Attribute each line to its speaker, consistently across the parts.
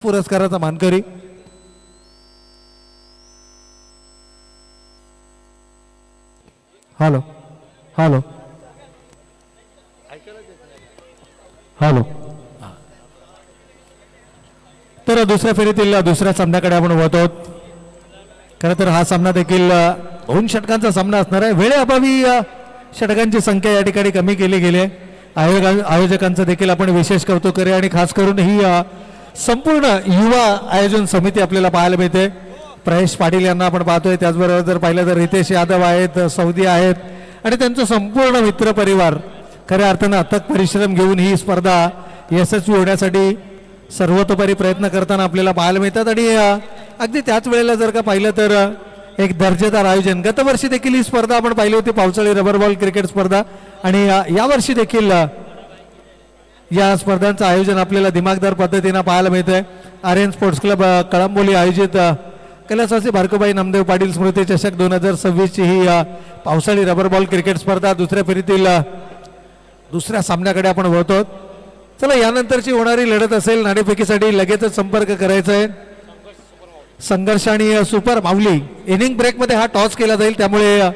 Speaker 1: पुरस्काराचा मानकरी hello hello hello तर दुसऱ्या फेरीतील दुसऱ्या सामन्याकडे आपण वळत आहोत. खरं तर हा सामना देखील 2 षटकांचा सामना असणार आहे. वेळेअभावी षटकांची संख्या या ठिकाणी कमी केली गेली आहे. आयोजकांचं देखील आपण विशेष कौतुक करूया आणि खास करून ही संपूर्ण युवा आयोजन समिती आपल्याला पाहायला मिळते. प्रयश पाटील यांना आपण पाहतोय, त्याचबरोबर जर पाहिलं तर रितेश यादव आहेत, सौदी आहेत आणि त्यांचं संपूर्ण मित्रपरिवार खऱ्या अर्थानं अथक परिश्रम घेऊन ही स्पर्धा यशस्वी होण्यासाठी सर्वतोपरी प्रयत्न करताना आपल्याला पाहायला मिळतात. आणि अगदी त्याच वेळेला जर का पाहिलं तर एक दर्जेदार आयोजन. गतवर्षी देखील ही स्पर्धा आपण पाहिली होती, पावसाळी रबर बॉल क्रिकेट स्पर्धा, आणि यावर्षी देखील या स्पर्धांचं आयोजन आपल्याला दिमागदार पद्धतीनं पाहायला मिळतंय. आर्यन स्पोर्ट्स क्लब कळंबोली आयोजित कैलासवासी भारकूबाई नामदेव पाटील स्मृती चषक 2026 ची ही पावसाळी रबर बॉल क्रिकेट स्पर्धा दुसऱ्या फेरीतील दुसऱ्या सामन्याकडे आपण वळतो. चला, यानंतरची होणारी लढत असेल नाणेफेकीसाठी लगेचच संपर्क करायचा आहे. संघर्ष आणि सुपर माऊली इनिंग ब्रेकमध्ये हा टॉस केला जाईल, त्यामुळे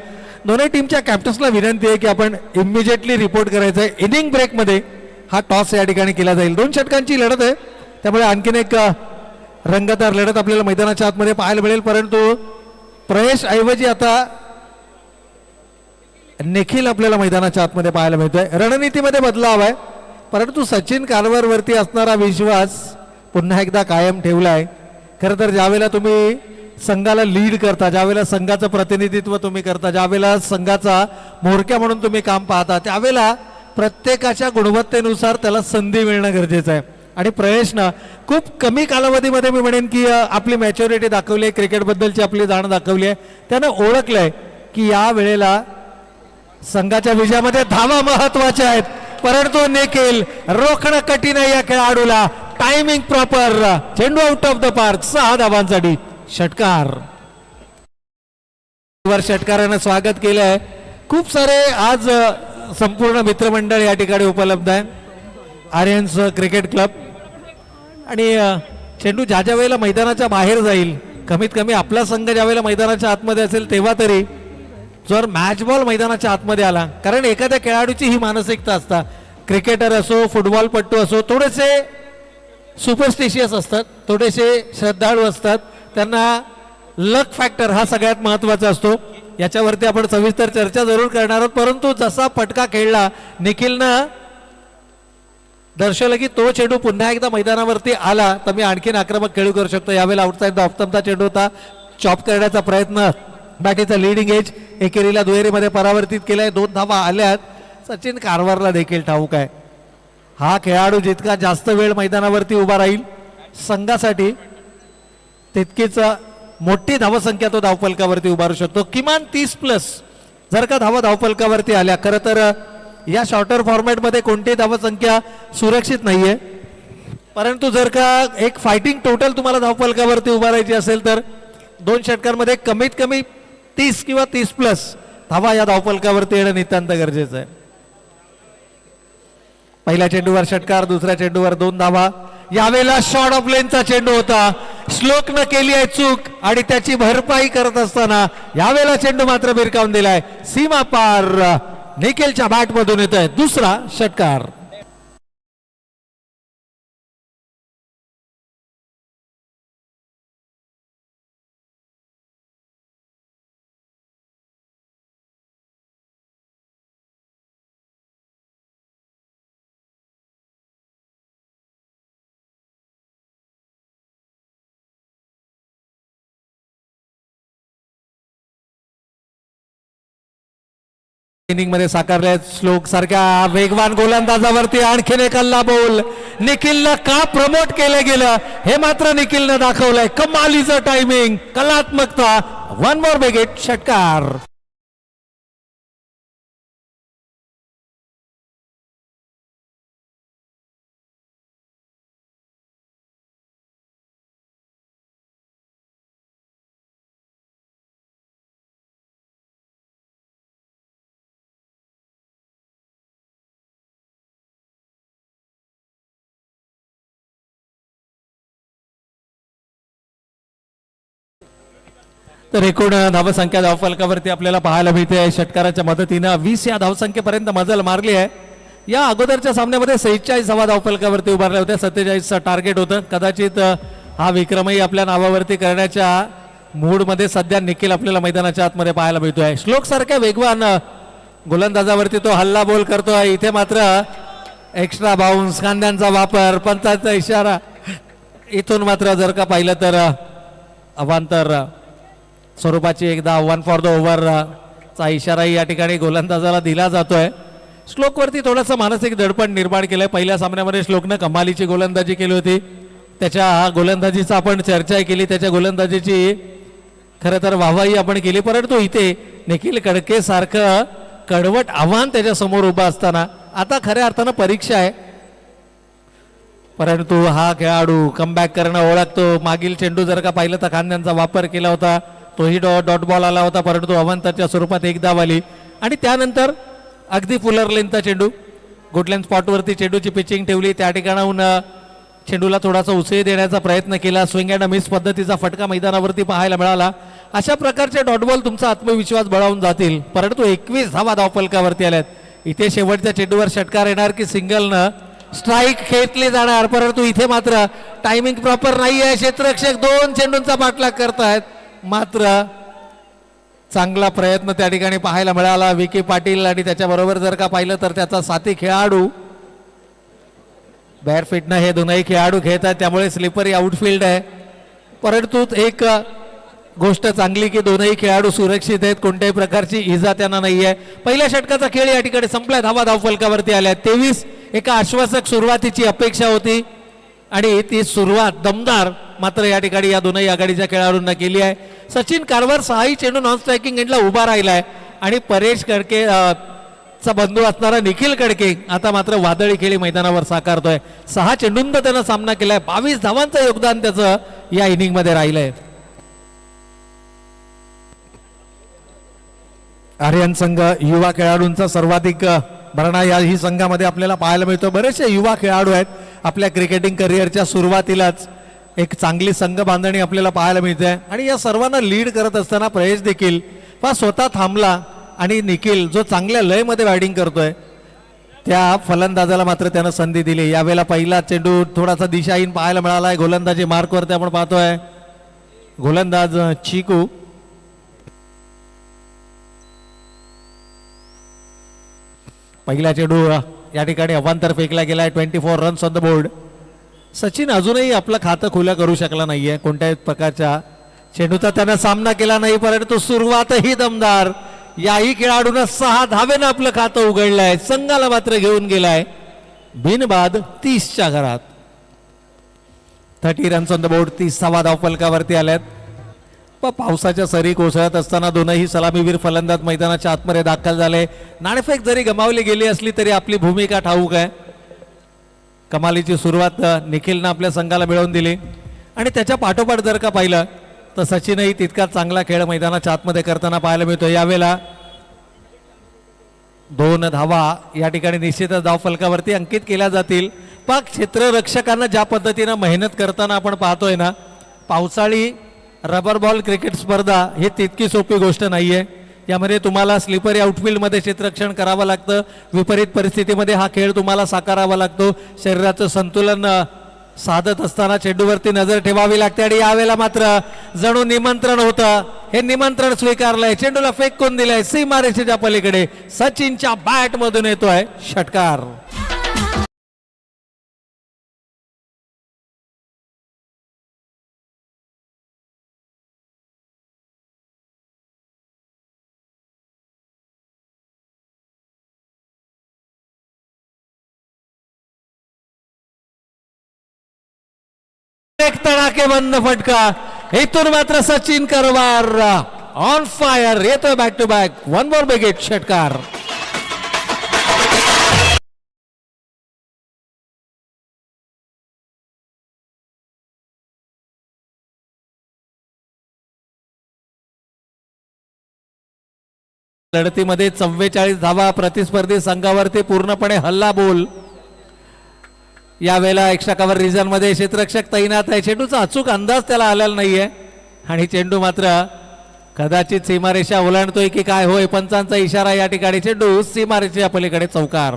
Speaker 1: दोन्ही टीमच्या कॅप्टन्सला विनंती आहे की आपण इमिजिएटली रिपोर्ट करायचं आहे. इनिंग ब्रेकमध्ये हा टॉस या ठिकाणी केला जाईल. 2 षटकांची लढत आहे, त्यामुळे आणखीन एक रंगतदार लढत आपल्याला मैदानाच्या आतमध्ये पाहायला मिळेल. परंतु प्रयश ऐवजी आता निखिल आपल्याला मैदानाच्या आतमध्ये पाहायला मिळतोय. रणनीतीमध्ये बदलाव आहे, परंतु सचिन कारवारवरती असणारा विश्वास पुन्हा एकदा कायम ठेवलाय. खरं तर ज्यावेळेला तुम्ही संघाला लीड करता, ज्यावेळेला संघाचं प्रतिनिधित्व तुम्ही करता, ज्यावेळेला संघाचा म्होरक्या म्हणून तुम्ही काम पाहता, त्यावेळेला प्रत्येकाच्या गुणवत्तेनुसार त्याला संधी मिळणं गरजेचं आहे. आणि प्रयशनं खूप कमी कालावधीमध्ये मी म्हणेन की आपली मॅच्युरिटी दाखवली आहे, क्रिकेटबद्दलची आपली जाण दाखवली आहे. त्यानं ओळखलंय की या वेळेला संघाच्या विजयामध्ये धावा महत्वाच्या आहेत, परंतु निखिल रोखणं कठीण आहे या खेळाडूला. टायमिंग प्रॉपर, चेंडू आउट ऑफ द पार्क, 6 धावांसाठी षटकार. षटकारानं स्वागत केलंय. खूप सारे आज संपूर्ण मित्रमंडळ या ठिकाणी उपलब्ध आहे. Aryans cricket club. आणि चेंडू ज्या ज्या वेळेला मैदानाच्या बाहेर जाईल, कमीत कमी आपला संघ ज्या वेळेला मैदानाच्या आतमध्ये असेल तेव्हा तरी जर मॅच बॉल मैदानाच्या आतमध्ये आला, कारण एखाद्या खेळाडूची ही मानसिकता असतात, क्रिकेटर असो फुटबॉलपट्टू असो, थोडेसे सुपरस्टिशियस असतात, थोडेसे श्रद्धाळू असतात, त्यांना लक फॅक्टर हा सगळ्यात महत्त्वाचा असतो. याच्यावरती आपण सविस्तर चर्चा जरूर करणार आहोत. परंतु जसा पटका खेळला निखिलनं दर्शवलं की तो चेंडू पुन्हा एकदा मैदानावरती आला तर मी आणखीन आक्रमक खेळू करू शकतो. यावेळेला आउटसाइड द ऑफ स्टंपचा चेंडू होता, चॉप करण्याचा प्रयत्न, बॅटीचा लिडिंग एज एकेरीला दुहेरीमध्ये परावर्तित केलाय. 2 धावा आल्यात. सचिन कारवारला देखील ठाऊक आहे हा खेळाडू जितका जास्त वेळ मैदानावरती उभा राहील संघासाठी तितकीच मोठी धावसंख्या तो धावफलकावरती उभारू शकतो. किमान 30+ जर का धावा धावफलकावरती आल्या. खरं तर या शॉर्टर फॉर्मॅटमध्ये कोणती धावसंख्या सुरक्षित नाहीये, परंतु जर का एक फायटिंग टोटल तुम्हाला धावफलकावरती उभारायची असेल तर 2 षटकांमध्ये कमीत कमी 30 किंवा 30+ धावा या धावफलकावरती येणं नितांत गरजेचं आहे. पहिल्या चेंडूवर षटकार, दुसऱ्या चेंडूवर 2 धावा. यावेळेला शॉर्ट ऑफ लेनचा चेंडू होता, श्लोकनं केली आहे चूक आणि त्याची भरपाई करत असताना यावेळेला चेंडू मात्र भिरकावून दिलाय. सीमा पार निखिलच्या बॅटमधून येतोय दुसरा षटकार. इनिंग मध्ये साकारले श्लोक सारख्या वेगवान गोलंदाजावरती आणखीन एक हल्ला बोल. निखिलला का प्रमोट केलं गेलं हे मात्र निखिलनं दाखवलंय. कमालीचं टायमिंग, कलात्मकता. 1 मोर बिग षटकार. तर एकूण धावसंख्या धावफलकावरती आपल्याला पाहायला मिळते षटकाराच्या मदतीनं 20 या धावसंख्येपर्यंत मजल मारली आहे. या अगोदरच्या सामन्यामध्ये 46 धावफलकावरती उभारल्या होत्या. 47चं टार्गेट होतं. कदाचित हा विक्रमही आपल्या नावावरती करण्याच्या मूडमध्ये सध्या निखिल आपल्याला मैदानाच्या आतमध्ये पाहायला मिळतोय. श्लोक सारख्या वेगवान गोलंदाजावरती तो हल्ला बोल करतोय. इथे मात्र एक्स्ट्रा बाउन्स, खांद्यांचा वापर, पंचाचा इशारा. इथून मात्र जर का पाहिलं तर अवांतर स्वरूपाची एकदा 1 फॉर द ओव्हर चा इशाराही या ठिकाणी गोलंदाजाला दिला जातोय. श्लोकवरती थोडंसं मानसिक दडपण निर्माण केलंय. पहिल्या सामन्यामध्ये श्लोकनं कमालीची गोलंदाजी केली होती. त्याच्या गोलंदाजीचा आपण चर्चा केली, त्याच्या गोलंदाजीची खरं तर वाहवाही आपण केली. परंतु इथे निखिल कडके सारखं कडवट आव्हान त्याच्या समोर उभं असताना आता खऱ्या अर्थानं परीक्षा आहे. परंतु हा खेळाडू कमबॅक करणं ओळखतो. मागील चेंडू जर का पाहिलं तर खांद्यांचा वापर केला होता, तोही डॉट बॉल आला होता, परंतु अवांताच्या स्वरूपात एक धाव आली. आणि त्यानंतर अगदी फुलर लेनचा चेंडू, गुडलँड स्पॉटवरती चेंडूची पिचिंग ठेवली. त्या ठिकाणाहून चेंडूला थोडासा उसळी देण्याचा प्रयत्न केला. स्विंग अँड मिस पद्धतीचा फटका मैदानावरती पाहायला मिळाला. अशा प्रकारचे डॉट बॉल तुमचा आत्मविश्वास बळावून जातील. परंतु 21 धावा धावफलकावरती आल्यात. इथे शेवटच्या चेंडूवर षटकार येणार की सिंगलनं स्ट्राईक खेचली जाणार. परंतु इथे मात्र टायमिंग प्रॉपर नाही आहे. क्षेत्ररक्षक 2 चेंडूंचा पाठलाग करतायत. मात्र चांगला प्रयत्न त्या ठिकाणी पाहायला मिळाला. विकी पाटील आणि त्याच्याबरोबर जर का पाहिलं तर त्याचा साथी खेळाडू बॅरफिटनं हे दोनही खेळाडू खेळत आहेत, त्यामुळे स्लिपरी आउटफील्ड आहे. परंतु एक गोष्ट चांगली की दोनही खेळाडू सुरक्षित आहेत. कोणत्याही प्रकारची इजा त्यांना नाही आहे. पहिल्या षटकाचा खेळ या ठिकाणी संपला. धावा धावफलकावरती आल्या 23. एका आश्वासक सुरुवातीची अपेक्षा होती आणि ती सुरुवात दमदार मात्र या ठिकाणी या दोनही आघाडीच्या खेळाडूंना केली आहे. सचिन कारवार 6 चेंडू नॉन स्ट्रायकिंग एंडला उभा राहिलाय आणि परेश कडके चा बंधू असणारा निखिल कडके आता मात्र वादळी खेळी मैदानावर साकारतोय. 6 चेंडूंचा त्यानं सामना केलाय. 22 धावांचं योगदान त्याचं या इनिंग मध्ये राहिलंय. आर्यन संघ युवा खेळाडूंचा सर्वाधिक भरणा याही संघामध्ये आपल्याला पाहायला मिळतो. बरेचसे युवा खेळाडू आहेत. आपल्या क्रिकेटिंग करिअरच्या सुरुवातीलाच एक चांगली संघ बांधणी आपल्याला पाहायला मिळते आणि या सर्वांना लीड करत असताना प्रयश देखील स्वतः थांबला आणि निखिल जो चांगल्या लयमध्ये बॅटिंग करतोय त्या फलंदाजाला मात्र त्यानं संधी दिली. यावेळेला पहिला चेंडू थोडासा दिशाहीन पाहायला मिळालाय. गोलंदाजी मार्कवरती आपण पाहतोय. गोलंदाज चिकू पहिला चेंडू या ठिकाणी अवांतर फेकला गेलाय. 24 runs on the board. Sachin अजूनही आपलं खातं खुलं करू शकला नाहीये. कोणत्याही प्रकारच्या चेंडूचा त्यानं सामना केला नाही. परंतु सुरुवातही दमदार. याही खेळाडूनं 6 धावेनं आपलं खातं उघडलंय. संघाला मात्र घेऊन गेलाय बिनबाद 30च्या घरात. 30 रन्स ऑन द बोर्ड. 30वा धावफलकावरती आल्यात. पावसाच्या सरी कोसळत असताना दोनही सलामीवीर फलंदाज मैदानाच्या आतमध्ये दाखल झाले. नाणेफेक जरी गमावली गेली असली तरी आपली भूमिका ठाऊक आहे. कमालीची सुरुवात निखिलनं आपल्या संघाला मिळवून दिली आणि त्याच्या पाठोपाठ जर का पाहिलं तर सचिनही तितकाच चांगला खेळ मैदानाच्या आतमध्ये करताना पाहायला मिळतो. यावेळेला 2 धावा या ठिकाणी निश्चितच धावफलकावरती अंकित केल्या जातील. पण क्षेत्ररक्षकांना ज्या पद्धतीनं मेहनत करताना आपण पाहतोय ना, पावसाळी रबर बॉल क्रिकेट स्पर्धा ही तितकी सोपी गोष्ट नाहीये. यामध्ये तुम्हाला स्लिपरी आउटफील्डमध्ये क्षेत्ररक्षण करावं लागतं. विपरीत परिस्थितीमध्ये हा खेळ तुम्हाला साकारावा लागतो. शरीराचं संतुलन साधत असताना चेंडूवरती नजर ठेवावी लागते आणि यावेळेला मात्र जणू निमंत्रण होतं. हे निमंत्रण स्वीकारलंय. चेंडूला फेकून दिलाय सीमारेषेच्या पलीकडे. सचिनच्या बॅट मधून येतोय षटकार. एक तडाखेबंद फटका. इथून मात्र सचिन करवार ऑन फायर येतोय बॅक टू बॅक. 1 मोर बिगेट षटकार. लढतीमध्ये 44 धावा प्रतिस्पर्धी संघावरती पूर्णपणे हल्ला बोल. यावेळेला एक्स्ट्रा कव्हर रिजन मध्ये क्षेत्ररक्षक तैनात आहे. चेंडूचा अचूक अंदाज त्याला आलेला नाहीये आणि चेंडू मात्र कदाचित सीमारेषा ओलांडतोय की काय होय, पंचांचा इशारा या ठिकाणी चेंडू सीमारेषेच्या पलीकडे चौकार.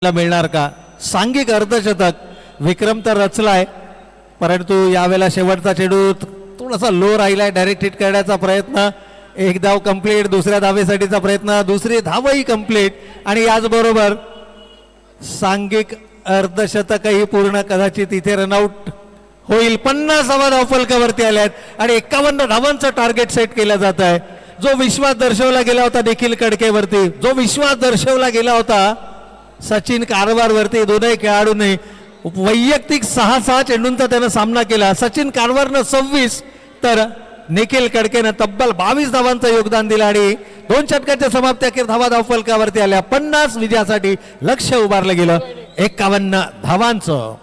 Speaker 1: मिळणार का सांघिक अर्धशतक. विक्रम तर रचलाय परंतु यावेळेला शेवटचा चेंडू थोडासा लो राहिलाय. डायरेक्ट हिट करण्याचा प्रयत्न, एक धाव कंप्लीट, दुसऱ्या धावेसाठीचा प्रयत्न, दुसरी धावही कंप्लीट आणि याचबरोबर सांघिक अर्धशतकही पूर्ण. कदाचित इथे रनआउट होईल. 50वा धाव फलकावरती आल्यात आणि 51 धावांचं टार्गेट सेट केलं जात आहे. जो विश्वास दर्शवला गेला होता निखिल कडकेवरती, जो विश्वास दर्शवला गेला होता सचिन कारवारवरती, दोनही खेळाडूंनी वैयक्तिक 6 चेंडूंचा त्यानं सामना केला. सचिन कारवारनं 26 तर निखिल कडकेनं तब्बल 22 धावांचं योगदान दिलं आणि 2 षटकांच्या समाप्ती अखेर धावा फलकावरती आल्या. 50 विजयासाठी लक्ष उभारलं गेलं 51 धावांचं.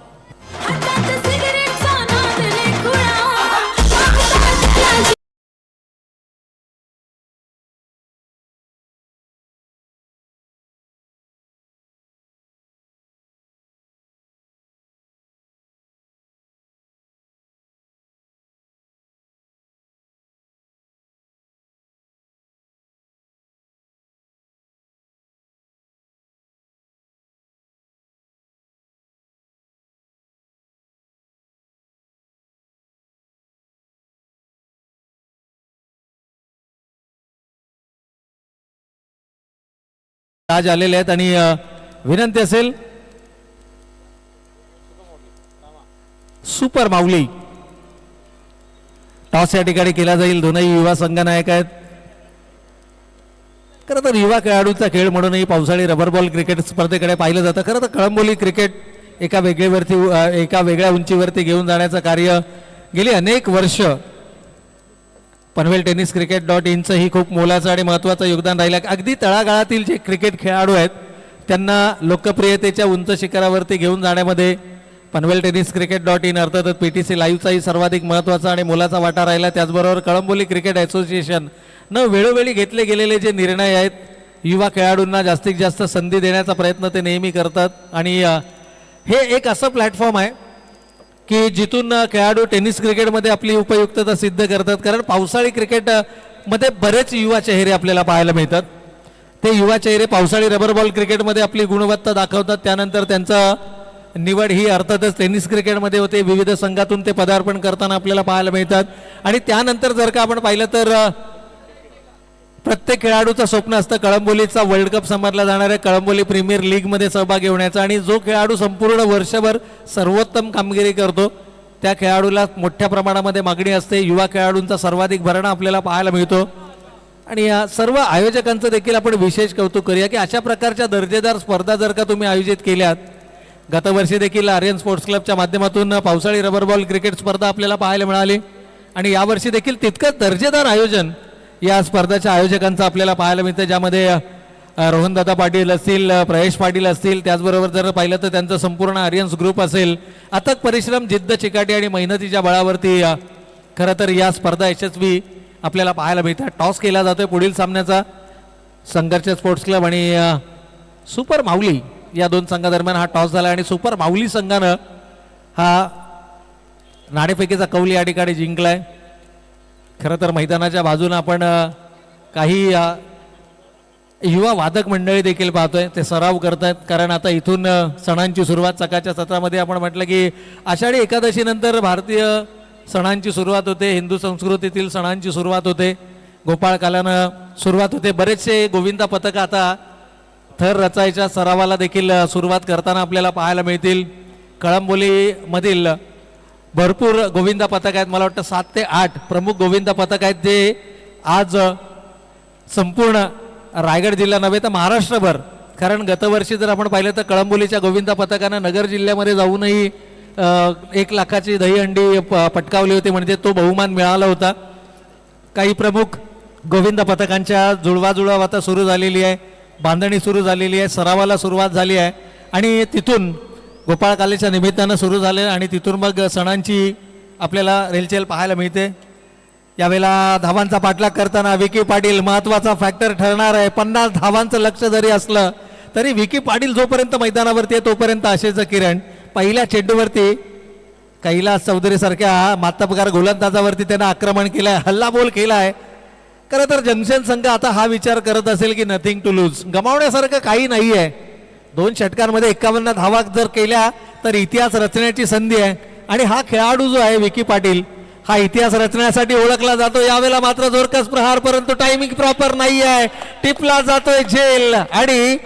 Speaker 1: आज आलेले आहेत आणि विनंती असेल सुपर माऊली टॉस या ठिकाणी केला जाईल. दोनही युवा संघ नायक आहेत. खरं तर युवा खेळाडूचा खेळ म्हणूनही पावसाळी रबर बॉल क्रिकेट स्पर्धेकडे पाहिलं जातं. खरं तर कळंबोली क्रिकेट एका वेगळ्या उंचीवरती घेऊन जाण्याचं कार्य गेली अनेक वर्ष पनवेल टेनिस cricket.in ही खूप मोलाचं आणि महत्त्वाचं योगदान राहिलं. अगदी तळागाळातील जे क्रिकेट खेळाडू आहेत त्यांना लोकप्रियतेच्या उंच शिखरावरती घेऊन जाण्यामध्ये पनवेल टेनिस cricket.in अर्थातच PTC लाईव्हचाही सर्वाधिक महत्त्वाचा आणि मोलाचा वाटा राहिला. त्याचबरोबर कळंबोली क्रिकेट असोसिएशन न वेळोवेळी घेतले गेलेले जे निर्णय आहेत युवा खेळाडूंना जास्तीत जास्त संधी देण्याचा प्रयत्न ते नेहमी करतात आणि हे एक असं प्लॅटफॉर्म आहे की जिथून खेळाडू टेनिस क्रिकेटमध्ये आपली उपयुक्तता सिद्ध करतात. कारण पावसाळी क्रिकेटमध्ये बरेच युवा चेहरे आपल्याला पाहायला मिळतात. ते युवा चेहरे पावसाळी रबर बॉल क्रिकेटमध्ये आपली गुणवत्ता दाखवतात. त्यानंतर त्यांचा निवड ही अर्थातच टेनिस क्रिकेटमध्ये होते. विविध संघातून ते पदार्पण करताना आपल्याला पाहायला मिळतात आणि त्यानंतर जर का आपण पाहिलं तर प्रत्येक खेळाडूचं स्वप्न असतं कळंबोलीचा वर्ल्ड कप समजला जाणाऱ्या कळंबोली प्रीमियर लीगमध्ये सहभागी होण्याचा आणि जो खेळाडू संपूर्ण वर्षभर सर्वोत्तम कामगिरी करतो त्या खेळाडूला मोठ्या प्रमाणामध्ये मागणी असते. युवा खेळाडूंचा सर्वाधिक भरणा आपल्याला पाहायला मिळतो आणि या सर्व आयोजकांचं देखील आपण विशेष कौतुक करूया की अशा प्रकारच्या दर्जेदार स्पर्धा जर का तुम्ही आयोजित केल्यात. गतवर्षी देखील आर्यन स्पोर्ट्स क्लबच्या माध्यमातून पावसाळी रबर बॉल क्रिकेट स्पर्धा आपल्याला पाहायला मिळाली आणि यावर्षी देखील तितकंच दर्जेदार आयोजन या स्पर्धेच्या आयोजकांचं आपल्याला पाहायला मिळतं. ज्यामध्ये रोहनदादा पाटील असतील, प्रयेश पाटील असतील, त्याचबरोबर जर पाहिलं तर त्यांचं संपूर्ण आर्यन्स ग्रुप असेल. अथक परिश्रम, जिद्द, चिकाटी आणि मेहनतीच्या बळावरती खरं तर या स्पर्धा यशस्वी आपल्याला पाहायला मिळतात. टॉस केला जातोय पुढील सामन्याचा. संघर्ष स्पोर्ट्स क्लब आणि सुपर माऊली या दोन संघादरम्यान हा टॉस झाला आणि सुपर माऊली संघानं हा नाणेफेकीचा कौल या ठिकाणी जिंकलाय. खरं तर मैदानाच्या बाजूनं आपण काही युवा वादक मंडळी देखील पाहतोय. ते सराव करत आहेत कारण आता इथून सणांची सुरुवात सकाळच्या सत्रामध्ये आपण म्हटलं की आषाढी एकादशीनंतर भारतीय सणांची सुरुवात होते. हिंदू संस्कृतीतील सणांची सुरुवात होते. गोपाळकालानं सुरुवात होते. बरेचसे गोविंदा पथक आता थर रचायच्या सरावाला देखील सुरुवात करताना आपल्याला पाहायला मिळतील. कळंबोलीमधील भरपूर गोविंदा पथक आहेत. मला वाटतं 7 ते 8 प्रमुख गोविंदा पथक आहेत जे आज संपूर्ण रायगड जिल्हा नव्हे तर महाराष्ट्रभर. कारण गतवर्षी जर आपण पाहिलं तर कळंबोलीच्या गोविंदा पथकानं नगर जिल्ह्यामध्ये जाऊनही 1 लाखाची दहीहंडी पटकावली होती म्हणजे तो बहुमान मिळाला होता. काही प्रमुख गोविंदा पथकांच्या जुळवाजुळव आता सुरू झालेली आहे. बांधणी सुरू झालेली आहे. सरावाला सुरुवात झाली आहे आणि तिथून गोपाळकालेच्या निमित्तानं सुरू झाले आणि तिथून मग सणांची आपल्याला रेलचेल पाहायला मिळते. यावेळेला धावांचा पाठलाग करताना विकी पाटील महत्वाचा फॅक्टर ठरणार आहे. 50 धावांचं लक्ष जरी असलं तरी विकी पाटील जोपर्यंत मैदानावरती आहे तोपर्यंत आशेचं किरण. पहिल्या चेंडूवरती कैलास चौधरी सारख्या मातबगार गोलंदाजावरती त्यानं आक्रमण केलंय, हल्लाबोल केलाय. खरं तर जंक्शन संघ आता हा विचार करत असेल की नथिंग टू लूज, गमावण्यासारखं काही नाही आहे. 2 षटकांमध्ये 51 धावा जर केल्या तर इतिहास रचण्याची संधी आहे. आणि हा खेळाडू जो आहे विकी पाटील हा इतिहास रचण्यासाठी ओळखला जातो. यावेळेला मात्र जोरकस प्रहार, परंतु टायमिंग प्रॉपर नाही आहे, टिपला जातोय झेल. आणि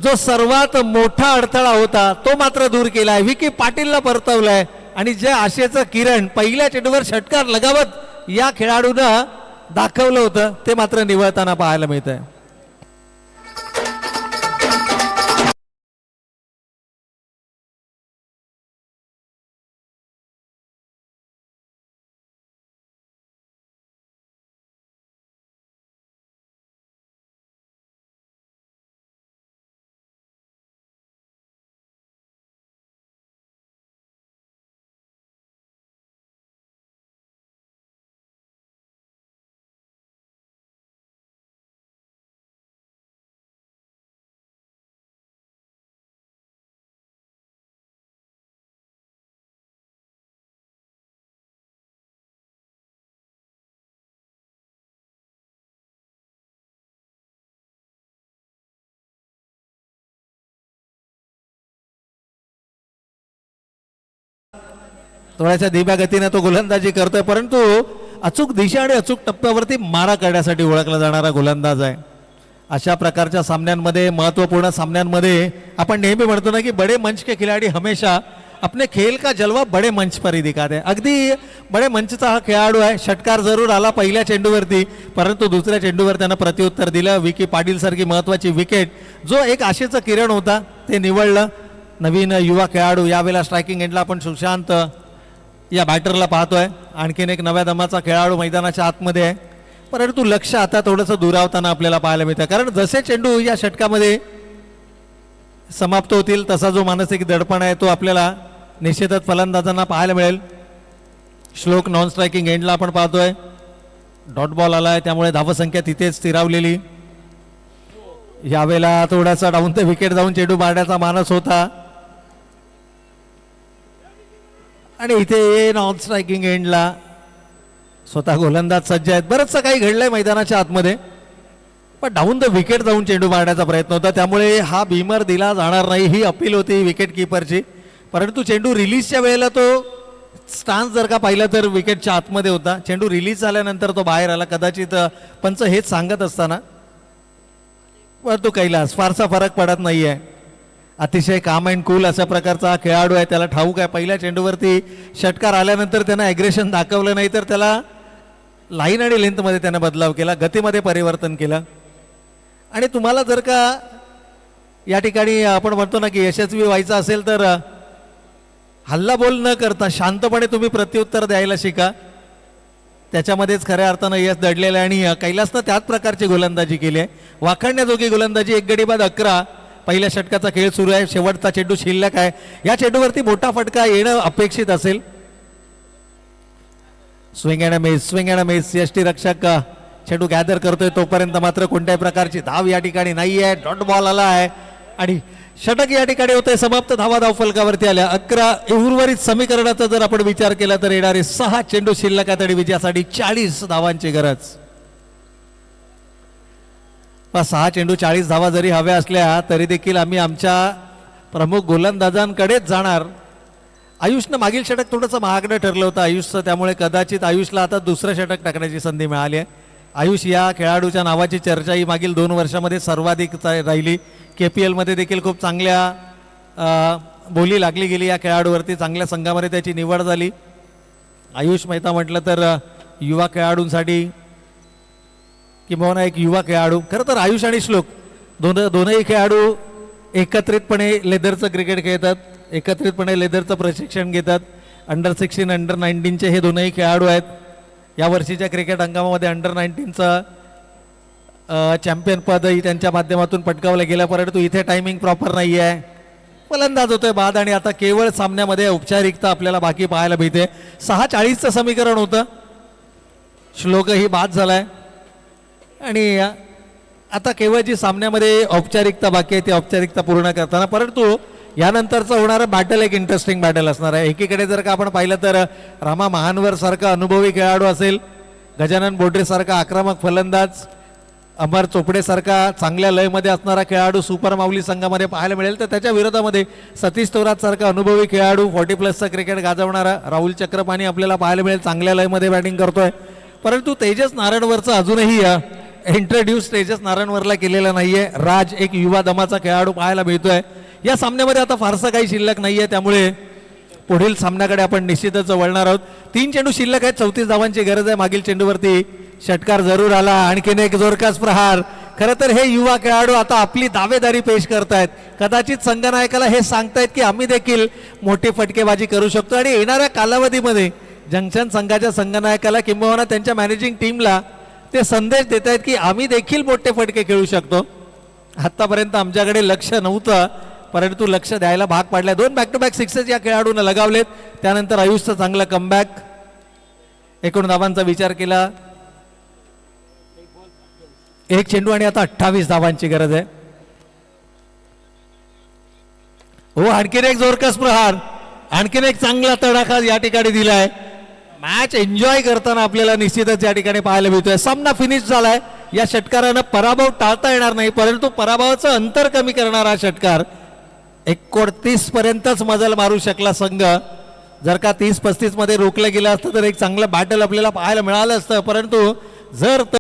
Speaker 1: जो सर्वात मोठा अडथळा होता तो मात्र दूर केलाय, विकी पाटीलला परतवलाय. आणि जे आशेचं किरण पहिल्या चेंडूवर षटकार लगावत या खेळाडूनं दाखवलं होतं ते मात्र निवळताना पाहायला मिळत आहे. थोड्याशा धीम्या गतीने तो गोलंदाजी करतोय, परंतु अचूक दिशा आणि अचूक टप्प्यावरती मारा करण्यासाठी ओळखला जाणारा गोलंदाज आहे. अशा प्रकारच्या सामन्यांमध्ये, महत्वपूर्ण सामन्यांमध्ये आपण नेहमी म्हणतो ना की बडे मंच के खिलाडी हमेशा अपने खेल का जलवा बडे मंच पर ही दिखाते हैं. अगदी बडे मंचचा हा खेळाडू आहे. षटकार जरूर आला पहिल्या चेंडूवरती, परंतु दुसऱ्या चेंडूवर त्यानं प्रत्युत्तर दिलं. विकी पाटील सारखी महत्वाची विकेट, जो एक आशेचं किरण होता ते निवडलं. नवीन युवा खेळाडू यावेळेला स्ट्रायकिंग एंडला आपण सुशांत या बॅटरला पाहतोय. आणखीन एक नव्या दमाचा खेळाडू मैदानाच्या आतमध्ये आहे, परंतु लक्ष आता थोडंसं दुरावताना आपल्याला पाहायला मिळतं. कारण जसे चेंडू या षटकामध्ये समाप्त होतील तसा जो मानसिक दडपण आहे तो आपल्याला निश्चितच फलंदाजांना पाहायला मिळेल. श्लोक नॉन स्ट्रायकिंग एंडला आपण पाहतोय. डॉट बॉल आलाय, त्यामुळे धावसंख्या तिथेच स्थिरावलेली. यावेळेला थोडासा डाऊन ते विकेट जाऊन चेंडू मारण्याचा मानस होता. आणि इथे नॉन स्ट्रायकिंग एंडला स्वतः गोलंदाज सज्ज आहेत. बरंचसं काही घडलंय मैदानाच्या आतमध्ये, पण डाऊन द विकेट जाऊन चेंडू मारण्याचा प्रयत्न होता, त्यामुळे हा बीमर दिला जाणार नाही ही अपील होती विकेट किपरची. परंतु चेंडू रिलीजच्या वेळेला तो स्टान्स जर का पाहिला तर विकेटच्या आतमध्ये होता. चेंडू रिलीज झाल्यानंतर तो बाहेर आला. कदाचित पंच हेच सांगत असताना, परंतु कैलास फारसा फरक पडत नाहीये. अतिशय काम अँड कूल अशा प्रकारचा खेळाडू आहे. त्याला ठाऊक आहे पहिल्या चेंडूवरती षटकार आल्यानंतर त्यानं ॲग्रेशन दाखवलं नाही तर त्याला लाईन आणि लेंथमध्ये त्यानं बदलाव केला, गतीमध्ये परिवर्तन केलं. आणि तुम्हाला जर का या ठिकाणी आपण म्हणतो ना की यशस्वी व्हायचं असेल तर हल्लाबोल न करता शांतपणे तुम्ही प्रत्युत्तर द्यायला शिका. त्याच्यामध्येच खऱ्या अर्थानं यश दडलेलं आहे. आणि कैलासनं त्याच प्रकारची गोलंदाजी केली आहे, वाखाणण्याजोगी गोलंदाजी. 1 गडी बाद 11 पहिल्या षटकाचा खेळ सुरू आहे. शेवटचा चेंडू शिल्लक आहे. या चेंडूवरती मोठा फटका येणं अपेक्षित असेल. स्विंग अँड मिस यष्टीरक्षक चेंडू गॅदर करतोय, तोपर्यंत मात्र कोणत्याही प्रकारची धाव या ठिकाणी नाही आहे. डॉट बॉल आला आहे आणि षटक या ठिकाणी होतंय समाप्त. धावा धाव फलकावरती आल्या 11. उर्वरित समीकरणाचा जर आपण विचार केला तर येणारे 6 चेंडू शिल्लक आहेत आणि विजयासाठी 40 धावांची गरज. 6 चेंडू 40 धावा जरी हव्या असल्या तरी देखील आम्ही आमच्या प्रमुख गोलंदाजांकडेच जाणार. आयुषनं मागील षटक थोडंसं महागडं ठरलं होतं आयुषचं, त्यामुळे कदाचित आयुषला आता दुसरं षटक टाकण्याची संधी मिळाली आहे. आयुष या खेळाडूच्या नावाची चर्चा ही मागील 2 वर्षामध्ये सर्वाधिक राहिली. KPL मध्ये देखील खूप चांगल्या बोली लागली गेली या खेळाडूवरती. चांगल्या संघामध्ये त्याची निवड झाली. आयुष मेहता म्हटलं तर युवा खेळाडूंसाठी किंवा एक युवा खेळाडू. खरं तर आयुष आणि श्लोक दोनही खेळाडू एकत्रितपणे लेदरचं क्रिकेट खेळतात, एकत्रितपणे लेदरचं प्रशिक्षण घेतात. अंडर-16 अंडर-19चे हे दोनही खेळाडू आहेत. या वर्षीच्या क्रिकेट हंगामामध्ये अंडर-19चं चॅम्पियन पदही त्यांच्या माध्यमातून पटकावलं गेलं, परंतु इथे टायमिंग प्रॉपर नाही आहे. फलंदाज होतोय बाद आणि आता केवळ सामन्यामध्ये औपचारिकता आपल्याला बाकी पाहायला मिळते. 6:40चं समीकरण होतं, श्लोकही बाद झालाय आणि आता केवळ जी सामन्यामध्ये औपचारिकता बाकी आहे ती औपचारिकता पूर्ण करताना, परंतु यानंतरचं होणारं बॅटल एक इंटरेस्टिंग बॅटल असणार आहे. एकीकडे जर का आपण पाहिलं तर रामा महानवर सारखा अनुभवी खेळाडू असेल, गजानन बोडरे सारखा आक्रमक फलंदाज, अमर चोपडे सारखा चांगल्या लयमध्ये असणारा खेळाडू सुपर माऊली संघामध्ये पाहायला मिळेल, तर त्याच्या विरोधामध्ये सतीश थोरात सारखा अनुभवी खेळाडू 40+ क्रिकेट गाजवणारा राहुल चक्रपाणी आपल्याला पाहायला मिळेल, चांगल्या लयमध्ये बॅटिंग करतोय. परंतु तेजस नारायणवरचं अजूनही इंट्रोड्यूस तेजस नारायणवरला केलेला नाहीये. राज एक युवा दमाचा खेळाडू पाहायला मिळतोय. या सामन्यामध्ये आता फारसं काही शिल्लक नाहीये, त्यामुळे पुढील सामन्याकडे आपण निश्चितच वळणार आहोत. 3 चेंडू शिल्लक आहेत, 34 धावांची गरज आहे. मागील चेंडूवरती षटकार जरूर आला, आणखीन एक जोरकास प्रहार. खरं तर हे युवा खेळाडू आता आपली दावेदारी पेश करतायत. कदाचित संघनायकाला हे सांगतायत की आम्ही देखील मोठी फटकेबाजी करू शकतो आणि येणाऱ्या कालावधीमध्ये जंक्शन संघाच्या संघनायकाला किंबहुना त्यांच्या मॅनेजिंग टीमला ते संदेश देत आहेत की आम्ही देखील मोठे फटके खेळू शकतो. आतापर्यंत आमच्याकडे लक्ष नव्हतं, परंतु लक्ष द्यायला भाग पाडलाय. 2 बॅक-टू-बॅक सिक्सेस या खेळाडूंना लगावलेत. त्यानंतर आयुषचं चांगलं कमबॅक. एकूण धावांचा विचार केला, 1 चेंडू आणि आता 28 धावांची गरज आहे. हो, आणखीन एक जोरकस प्रहार, आणखीन एक चांगला तडाखा या ठिकाणी दिलाय. मॅच एन्जॉय करताना आपल्याला निश्चितच या ठिकाणी पाहायला मिळतोय. सामना फिनिश झालाय. या षटकारानं पराभव टाळता येणार नाही, परंतु पराभवाचं अंतर कमी करणारा षटकार. 29 पर्यंतच मजल मारू शकला संघ. जर का 30-35 मध्ये रोखलं गेलं असतं तर एक चांगलं बॅटल आपल्याला पाहायला मिळालं असतं, परंतु जर